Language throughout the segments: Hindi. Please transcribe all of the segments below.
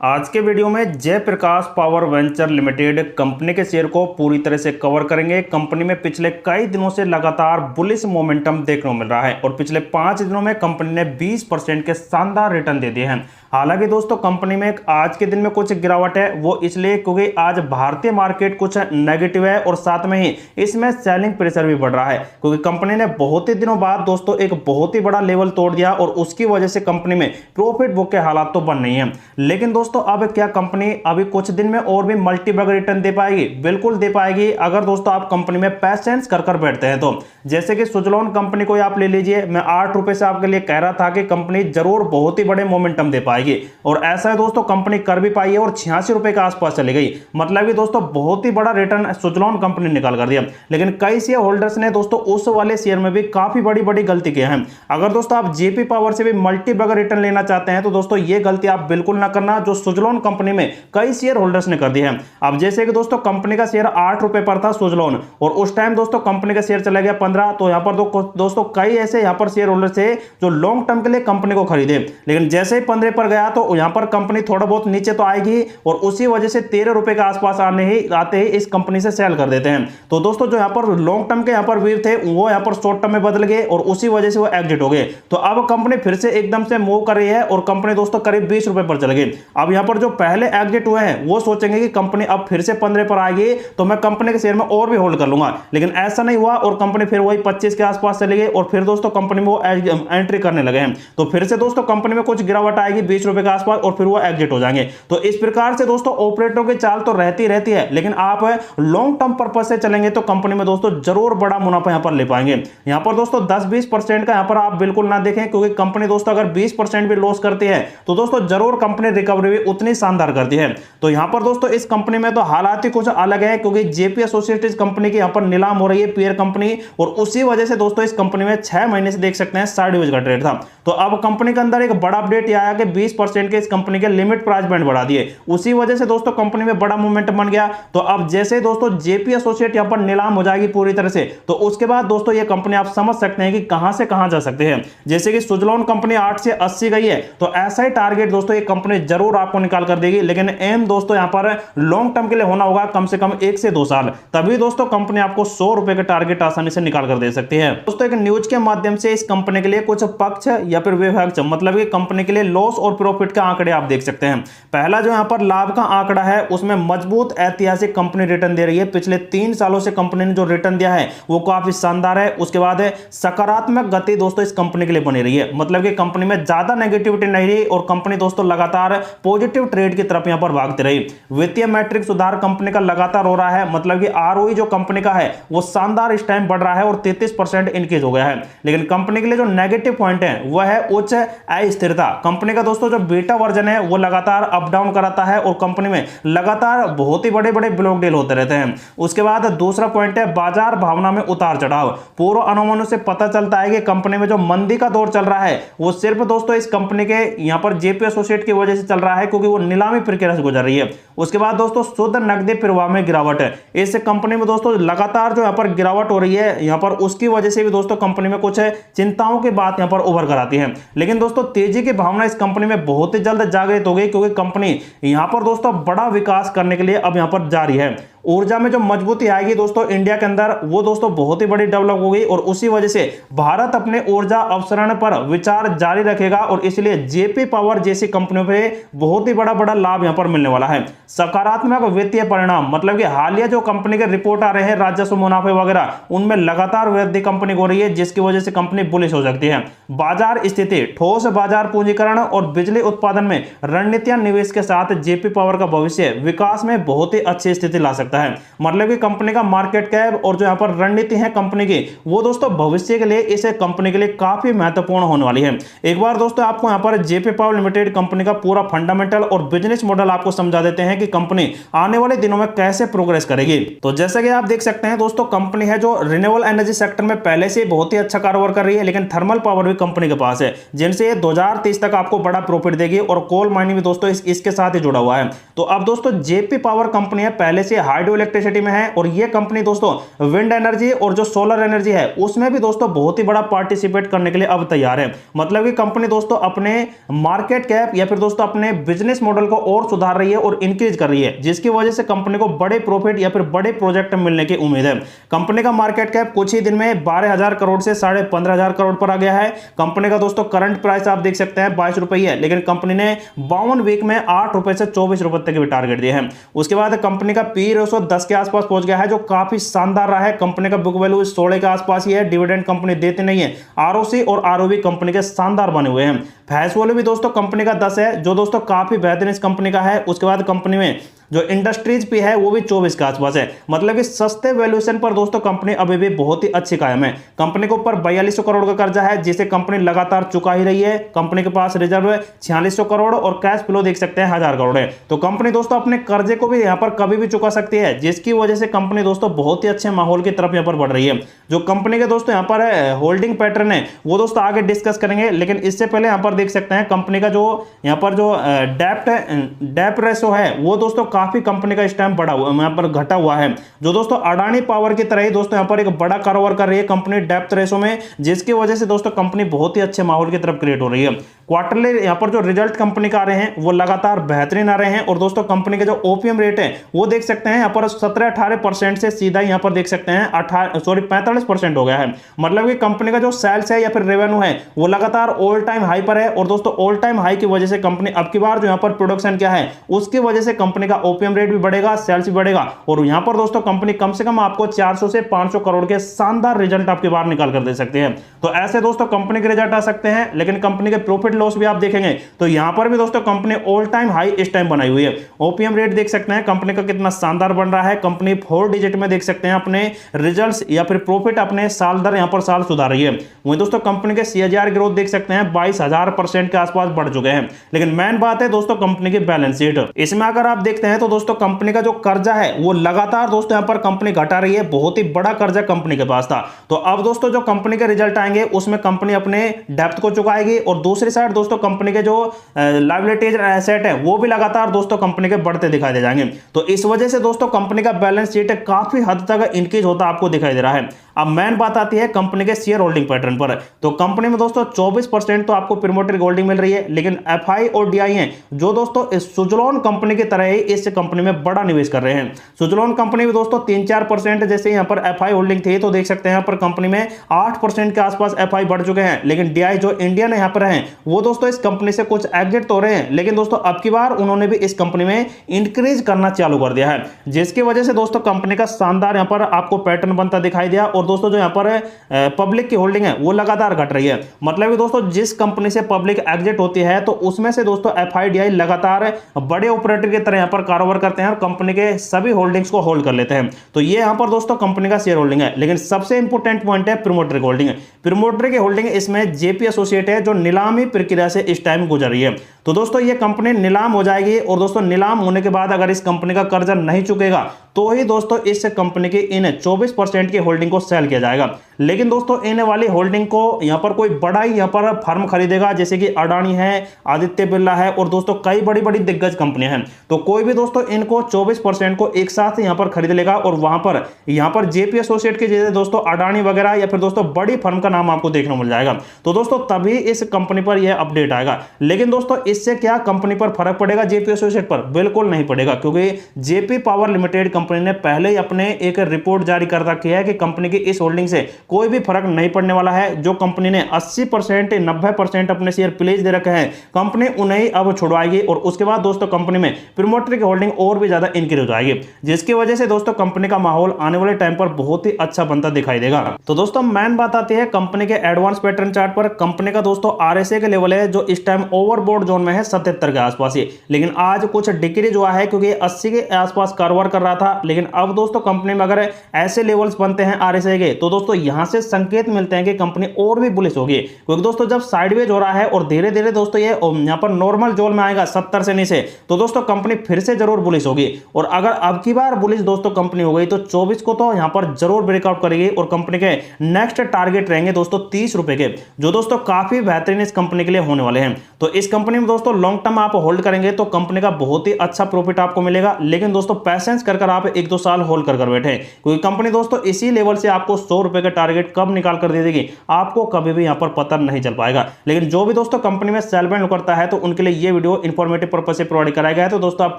आज के वीडियो में Jaiprakash power venture limited company के शेयर को पूरी तरह से कवर करेंगे। कंपनी में पिछले कई दिनों से लगातार बुलिश मोमेंटम देखने को मिल रहा है और पिछले 5 दिनों में कंपनी ने 20% के शानदार रिटर्न दे दिए हैं। हालांकि दोस्तों कंपनी में आज के दिन में कुछ गिरावट है, वो इसलिए क्योंकि आज भारतीय मार्केट कुछ नेगेटिव है और साथ में ही इसमें सेलिंग प्रेशर भी बढ़ रहा है, क्योंकि कंपनी ने बहुत ही दिनों बाद दोस्तों एक बहुत ही बड़ा लेवल तोड़ दिया और उसकी वजह से कंपनी में प्रॉफिट बुक के हालात तो बन नहीं है। लेकिन दोस्तों अब क्या कंपनी अभी कुछ दिन में और भी मल्टी बैग रिटर्न दे पाएगी? बिल्कुल दे पाएगी, अगर दोस्तों आप कंपनी में पैसेंस कर बैठते हैं तो। जैसे कि सुजलॉन कंपनी को आप ले लीजिए, मैं 8 रुपए से आपके लिए कह रहा था कि कंपनी जरूर बहुत ही बड़े मोमेंटम दे पाएगी और ऐसा है दोस्तों कंपनी कर भी पाई है और 86 रुपए के आसपास चली गई। मतलब कि दोस्तों बहुत ही बड़ा रिटर्न सुजलॉन कंपनी निकाल कर दिया। लेकिन कई शेयर होल्डर्स ने दोस्तों उस वाले शेयर में भी काफी बड़ी गलती की है। अगर दोस्तों आप जेपी पावर से भी मल्टी बैग रिटर्न लेना चाहते हैं तो दोस्तों ये गलती आप बिल्कुल ना करना जो सुजलॉन कंपनी में कई शेयर होल्डर्स ने कर दी है। अब जैसे कि दोस्तों कंपनी का शेयर 8 रुपए पर था सुजलॉन और उस टाइम दोस्तों कंपनी का शेयर चला गया 15, तो यहां पर दोस्तों कई ऐसे यहां पर शेयर होल्डर्स थे जो लॉन्ग टर्म के लिए कंपनी को खरीदे। लेकिन जैसे ही 15 पर गया तो यहां पर कंपनी थोड़ा बहुत नीचे तो आएगी और उसी वजह से 13 रुपए के आसपास आते ही इस कंपनी से सेल कर देते हैं। तो दोस्तों जो यहां पर लॉन्ग टर्म के यहां पर वीर थे वो यहां पर शॉर्ट टर्म में बदल गए और उसी वजह से वो एग्जिट हो गए। तो अब कंपनी फिर से एकदम से मूव कर रही है और कंपनी दोस्तों करीब 20 रुपए पर चल गई। अब यहां पर जो पहले एग्जिट हुए हैं वो सोचेंगे कि कंपनी अब फिर से 15 पर आएगी तो मैं कंपनी के शेयर में और भी होल्ड कर लूंगा, लेकिन ऐसा नहीं हुआ और कंपनी फिर वही 25 के आसपास चली गई और फिर दोस्तों कंपनी में वो एंट्री करने लगे हैं। तो फिर से दोस्तों कंपनी में कुछ गिरावट आएगी 20 रुपए के आसपास और फिर वो एग्जिट हो जाएंगे। तो इस प्रकार से दोस्तों ऑपरेटरों की चाल तो रहती है, लेकिन आप लॉन्ग टर्म पर्पस से चलेंगे तो कंपनी में दोस्तों जरूर बड़ा मुनाफा यहां पर ले पाएंगे। यहां पर दोस्तों 10-20% का यहां पर आप बिल्कुल ना देखें, क्योंकि कंपनी दोस्तों अगर 20% भी लॉस करती है तो दोस्तों जरूर कंपनी रिकवरी भी उतनी शानदार करती है। तो यहां पर दोस्तों इस कंपनी में तो हालात ही कुछ अलग है, क्योंकि जेपी एसोसिएट्स कंपनी की यहां पर नीलाम हो रही है पीयर कंपनी और उसी वजह से दोस्तों इस कंपनी में 6 महीने से देख सकते हैं 60 का ट्रेड था। तो अब कंपनी के अंदर एक बड़ा अपडेट आया कि 20% के इस कंपनी के लिमिट प्राइस बैंड बढ़ा दिए, उसी वजह से दोस्तों कंपनी में बड़ा मोमेंटम बन गया। तो अब जैसे दोस्तों जेपी एसोसिएट यहां पर नीलाम हो जाएगी पूरी तरह से, तो उसके बाद दोस्तों ये कंपनी आप समझ सकते हैं कि कहां से कहां जा सकते हैं। जैसे कि सुजलॉन कंपनी 8 से 80 गई है, तो ऐसा ही टारगेट दोस्तों ये कंपनी जरूर आपको निकाल कर देगी। लेकिन एम दोस्तों यहां पर लॉन्ग टर्म के लिए होना होगा, कम से कम 1 से 2 साल, तभी दोस्तों कंपनी आपको 100 रुपए का टारगेट आसानी से निकाल कर दे सकती है। दोस्तों एक न्यूज के माध्यम से इस कंपनी के लिए कुछ पक्ष या फिर विपक्ष, मतलब कि कंपनी के लिए लॉस और प्रॉफिट के आंकड़े आप देख सकते हैं। पहला जो यहां पर लाभ का आंकड़ा है उसमें मजबूत ऐतिहासिक कंपनी रिटर्न दे रही है। पिछले 3 सालों से कंपनी ने जो रिटर्न दिया है वो काफी शानदार है। उसके बाद सकारात्मक गति दोस्तों इस कंपनी के लिए बनी रही है, मतलब कि कंपनी में ज्यादा नेगेटिविटी नहीं रही और कंपनी दोस्तों लगातार पॉजिटिव ट्रेड की तरफ यहां पर भागती रही। वित्तीय मैट्रिक सुधार कंपनी का लगातार हो रहा है, मतलब कि आरओई जो कंपनी का है वो शानदार इस टाइम बढ़ रहा है और 33% इंक्रीज हो गया है। लेकिन कंपनी के लिए जो नेगेटिव पॉइंट है वह है उच्च अस्थिरता। कंपनी का दोस्तों जो बीटा वर्जन है वो लगातार अप डाउन कराता है और कंपनी में लगातार बहुत ही बड़े ब्लॉक डील होते रहते हैं। उसके बाद दूसरा पॉइंट है बाजार भावना में उतार चढ़ाव। पूर्व अनुमानों से पता चलता है कि कंपनी में जो मंदी का दौर चल रहा है वो सिर्फ दोस्तों इस कंपनी के यहां पर जेपी एसोसिएट की वजह से चल रहा है, क्योंकि वो नीलामी प्रक्रिया से गुजर रही है। उसके बाद दोस्तों शुद्ध नकदी प्रवाह में गिरावट है। इस कंपनी में दोस्तों लगातार जो यहां पर गिरावट हो रही है यहां पर, उसकी वजह से भी दोस्तों कंपनी में कुछ चिंताओं की बात यहां पर उभर कर आती है। लेकिन दोस्तों तेजी की भावना इस कंपनी में बहुत ही जल्द जागृत हो गई, क्योंकि कंपनी यहां पर दोस्तों बड़ा विकास करने के लिए अब यहां पर जारी है। ऊर्जा में जो मजबूती आएगी दोस्तों इंडिया के अंदर वो दोस्तों बहुत ही बड़ी डेवलप हो गई और उसी वजह से भारत अपने ऊर्जा अवसरण पर विचार जारी रखेगा और इसलिए जेपी पावर जैसी कंपनियों पे बहुत ही बड़ा लाभ यहां पर मिलने वाला है। सकारात्मक वित्तीय परिणाम, मतलब कि हालिया जो कंपनी के रिपोर्ट आ रहे हैं राजस्व मुनाफे वगैरह, उनमें लगातार वृद्धि कंपनी हो रही है, जिसकी वजह से कंपनी बुलिश हो सकती है। बाजार स्थिति, ठोस बाजार पूंजीकरण और बिजली उत्पादन में रणनीतियां निवेश के साथ जेपी पावर का भविष्य विकास में बहुत ही अच्छी स्थिति ला सकता है। मतलब कि कंपनी का मार्केट कैप और जो यहां पर रणनीति है कंपनी की वो दोस्तों भविष्य के लिए इस कंपनी के लिए काफी महत्वपूर्ण होने वाली है। एक बार दोस्तों आपको यहां पर जेपी पावर लिमिटेड कंपनी का पूरा फंडामेंटल और बिजनेस मॉडल आपको समझा देते हैं कि कंपनी आने वाले दिनों में कैसे प्रोग्रेस करेगी। तो जैसे कि आप देख सकते हैं दोस्तों कंपनी है जो रिन्यूएबल एनर्जी सेक्टर में पहले से बहुत ही अच्छा कारोबार कर रही है, लेकिन थर्मल पावर भी कंपनी के पास है जिनसे 2030 तक आपको बड़ा प्रॉफिट देगी और कोल माइनिंग भी दोस्तों इसके साथ ही जुड़ा हुआ है। तो अब दोस्तों जेपी पावर कंपनी है पहले से हाई कार्डियो इलेक्ट्रिसिटी में है, और ये कंपनी दोस्तों विंड एनर्जी और जो सोलर एनर्जी है उसमें भी दोस्तों बहुत ही बड़ा पार्टिसिपेट करने के लिए अब तैयार है। मतलब कि कंपनी दोस्तों अपने मार्केट कैप या फिर दोस्तों अपने बिजनेस मॉडल को और सुधार रही है और इंक्रीज कर रही है, जिसकी वजह से कंपनी को बड़े प्रॉफिट या फिर बड़े प्रोजेक्ट मिलने की उम्मीद है। कंपनी का मार्केट कैप कुछ ही दिन में 12,000 करोड़ से 15,500 करोड़ पर आ गया है। कंपनी का दोस्तों करंट प्राइस आप देख सकते हैं 22 रुपए है, लेकिन कंपनी ने 52 वीक में 8 रुपए से 24 रुपए तक भी टारगेट दिए हैं। उसके बाद कंपनी का पी रेशो 10 के आसपास पहुंच गया है, जो काफी शानदार रहा है। कंपनी का बुक वैल्यू 16 के आसपास ही है। डिविडेंड कंपनी देती नहीं है। आरओसी और आरओवी कंपनी के शानदार बने हुए हैं। फैस वैल्यू भी दोस्तों कंपनी का 10 है, जो दोस्तों काफी बेहतरीन इस कंपनी का है। उसके बाद कंपनी में जो इंडस्ट्रीज पे है वो भी 24 के आसपास है। मतलब कि सस्ते वैल्यूएशन पर दोस्तों कंपनी अभी भी बहुत ही अच्छी कायम है। कंपनी के ऊपर 4200 करोड़ का कर्जा है, जिसे कंपनी लगातार चुका ही रही है। कंपनी के पास रिजर्व 4600 करोड़ और कैश फ्लो देख सकते हैं 1000 करोड़ है। तो कंपनी दोस्तों अपने कर्जे को भी यहाँ पर कभी भी चुका सकती है, जिसकी वजह से कंपनी दोस्तों बहुत ही अच्छे माहौल की तरफ यहाँ पर बढ़ रही है। जो कंपनी के दोस्तों यहाँ पर होल्डिंग पैटर्न है वो दोस्तों आगे डिस्कस करेंगे, लेकिन इससे पहले यहाँ पर देख सकते हैं कंपनी का जो यहाँ पर जो डेप्ट रेशो है वो दोस्तों काफी कंपनी का इस टाइम बढ़ा हुआ यहाँ पर घटा हुआ है। जो दोस्तों अडानी पावर की तरह ही दोस्तों यहाँ पर एक बड़ा कारोबार कर रही है कंपनी डेप्थ रेशो में, जिसकी वजह से दोस्तों कंपनी बहुत ही अच्छे माहौल की तरफ क्रिएट हो रही है। क्वार्टरली यहाँ पर जो रिजल्ट कंपनी का आ रहे हैं वो लगातार बेहतरीन आ रहे हैं, और दोस्तों कंपनी के जो ओपीएम रेट है वो देख सकते हैं यहाँ पर 17-18% से सीधा यहाँ पर देख सकते हैं 45% हो गया है। मतलब कि कंपनी का जो सेल्स है या फिर रेवेन्यू है वो लगातार ऑल टाइम हाई पर है, और दोस्तों ऑल टाइम हाई की वजह से कंपनी अब की बार जो यहाँ पर प्रोडक्शन क्या है उसकी वजह से कंपनी का ओपीएम रेट भी बढ़ेगा, सेल्स भी बढ़ेगा, और यहां पर दोस्तों कंपनी कम से कम आपको 400 से 500 करोड़ के शानदार रिजल्ट आपके बाहर निकाल कर दे सकते हैं। तो ऐसे दोस्तों कंपनी के रिजल्ट आ सकते हैं, लेकिन कंपनी के प्रॉफिट लॉस भी आप देखेंगे तो यहां पर भी दोस्तों कंपनी ऑल टाइम हाई इस टाइम बनाई हुई है। ओपीएम रेट देख सकते हैं कंपनी का कितना शानदार बन रहा है। कंपनी 4 डिजिट में देख सकते हैं अपने रिजल्ट्स या फिर प्रॉफिट अपने साल दर यहां पर साल सुधार रही है। वहीं दोस्तों कंपनी के सीएजीआर ग्रोथ देख सकते हैं 22,000% के आसपास बढ़ चुके हैं। लेकिन मेन बात है दोस्तों कंपनी की बैलेंस शीट। इसमें अगर आप देखते हैं तो दोस्तों कंपनी का जो कर्जा है वो लगातार दोस्तों यहां पर कंपनी घटा रही है। बहुत ही बड़ा कर्जा कंपनी के पास था। तो अब दोस्तों जो कंपनी के रिजल्ट आएंगे उसमें कंपनी अपने डेप्थ को चुकाएगी, और दूसरी साइड दोस्तों कंपनी के जो लायबिलिटीज एसेट है वो भी लगातार दोस्तों कंपनी के बढ़ते दिखाई दे जाएंगे। तो इस वजह से दोस्तों कंपनी का बैलेंस शीट काफी हद तक इंक्रीज होता आपको दिखाई दे रहा है। अब मेन बात आती है कंपनी के शेयर होल्डिंग पैटर्न पर। तो कंपनी में दोस्तों 24% तो आपको प्रोमोटर होल्डिंग मिल रही है, लेकिन एफआई और डीआई हैं जो दोस्तों सुजलॉन कंपनी की तरह ही इस कंपनी में बड़ा निवेश कर रहे हैं। सुजलॉन कंपनी में दोस्तों 3-4% जैसे यहाँ पर एफआई होल्डिंग थी, तो देख सकते हैं यहाँ पर कंपनी में 8% के आसपास एफआई बढ़ चुके हैं। लेकिन डीआई जो इंडियन यहाँ पर हैं वो दोस्तों इस कंपनी से कुछ एग्जिट तो हो रहे हैं, लेकिन दोस्तों अब की बार उन्होंने भी इस कंपनी में इंक्रीज करना चालू कर दिया है, जिसकी वजह से दोस्तों कंपनी का शानदार यहाँ पर आपको पैटर्न बनता दिखाई दिया। और दोस्तों जो यहाँ पर पब्लिक की होल्डिंग है वो लगातार घट रही है। मतलब कि दोस्तों जिस कंपनी से पब्लिक एग्जिट होती है तो उसमें से दोस्तों एफआईडीआई लगातार बड़े ऑपरेटर की तरह यहाँ पर कारोबार करते हैं और कंपनी के सभी होल्डिंग्स को होल्ड कर लेते हैं। तो ये यहाँ पर दोस्तों कंपनी का शेयर होल्डिंग है। लेकिन सबसे इंपॉर्टेंट पॉइंट है प्रोमोटर की होल्डिंग। प्रोमोटर की होल्डिंग इसमें जेपी एसोसिएट है जो नीलामी प्रक्रिया से इस टाइम गुजर रही है। तो दोस्तों ये कंपनी नीलाम हो जाएगी, और दोस्तों नीलाम होने के बाद अगर इस कंपनी का कर्जा नहीं चुकेगा तो ही दोस्तों इस कंपनी की इन 24% की होल्डिंग को सेल किया जाएगा। लेकिन दोस्तों इन वाली होल्डिंग को यहाँ पर कोई बड़ा ही यहाँ पर फर्म खरीदेगा, जैसे कि अडानी है, आदित्य बिरला है, और दोस्तों कई बड़ी बड़ी दिग्गज कंपनियां हैं। तो कोई भी दोस्तों इनको 24% को एक साथ यहाँ पर खरीद लेगा, और वहां पर यहाँ पर जेपी एसोसिएट के जैसे दोस्तों अडानी वगैरह या फिर दोस्तों बड़ी फर्म का नाम आपको देखने को मिल जाएगा। तो दोस्तों तभी इस कंपनी पर यह अपडेट आएगा। लेकिन दोस्तों इससे क्या कंपनी पर फर्क पड़ेगा जेपी एसोसिएट पर? बिल्कुल नहीं पड़ेगा, क्योंकि जेपी पावर लिमिटेड कंपनी ने पहले ही अपने एक रिपोर्ट जारी कर रखी है कि कंपनी की इस होल्डिंग से कोई भी फर्क नहीं पड़ने वाला है। जो कंपनी ने 80% 90% अपने शेयर प्लेज दे रखे हैं, कंपनी उन्हें अब छुड़वाएगी, और उसके बाद दोस्तों कंपनी में प्रोमोटर की होल्डिंग और भी ज्यादा इंक्रीज हो जाएगी, जिसकी वजह से दोस्तों कंपनी का माहौल आने वाले टाइम पर बहुत ही अच्छा बनता दिखाई देगा। तो दोस्तों मेन बात आती है कंपनी के एडवांस पैटर्न चार्ट पर। कंपनी का दोस्तों आरएसए के लेवल है जो इस टाइम ओवरबोर्ड जोन में है 77 के आसपास ही, लेकिन आज कुछ डिक्रीज हुआ है क्योंकि 80 के आसपास कारोबार कर रहा था। लेकिन अब दोस्तों कंपनी में अगर ऐसे लेवल्स बनते हैं आरएसए के, तो दोस्तों यहां से संकेत मिलते हैं कि कंपनी और भी बुलिश होगी, क्योंकि दोस्तों जब साइडवेज हो रहा है और धीरे धीरे दोस्तों ये यहां पर नॉर्मल जोन में आएगा 70 से नीचे, तो दोस्तों कंपनी फिर से जरूर बुलिश होगी। और अगर अब की बार बुलिश दोस्तों कंपनी हो गई तो 24 को तो यहां पर जरूर ब्रेकआउट करेगी, और कंपनी के नेक्स्ट टारगेट रहेंगे दोस्तों 30 रुपए के, जो दोस्तों काफी बेहतरीन इस कंपनी के लिए होने वाले हैं। तो इस कंपनी में दोस्तों लॉन्ग टर्म आप होल्ड करेंगे तो कंपनी का बहुत ही अच्छा प्रॉफिट आपको मिलेगा। लेकिन दोस्तों पैसेंस कर आप आप 1-2 साल होल्ड कर बैठे, क्योंकि कंपनी दोस्तों इसी लेवल से आपको 100 रुपए का टारगेट कब निकाल कर दे देगी आपको कभी भी यहाँ पर पता नहीं चल पाएगा। लेकिन जो भी दोस्तों कंपनी में सेल बाय करता है तो उनके लिए ये वीडियो इंफॉर्मेटिव पर्पज से प्रोवाइड कराया गया है। तो दोस्तों आप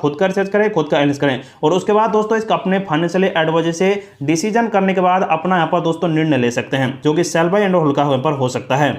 खुद का रिसर्च करें, खुद का एनालिसिस करें और उसके बाद दोस्तों इसका अपने फाइनेंशियली एडवाइजर से डिसीजन करने के बाद अपना यहाँ पर दोस्तों निर्णय ले सकते हैं, जो कि सेल बाय एंड होल्ड का पर हो सकता है।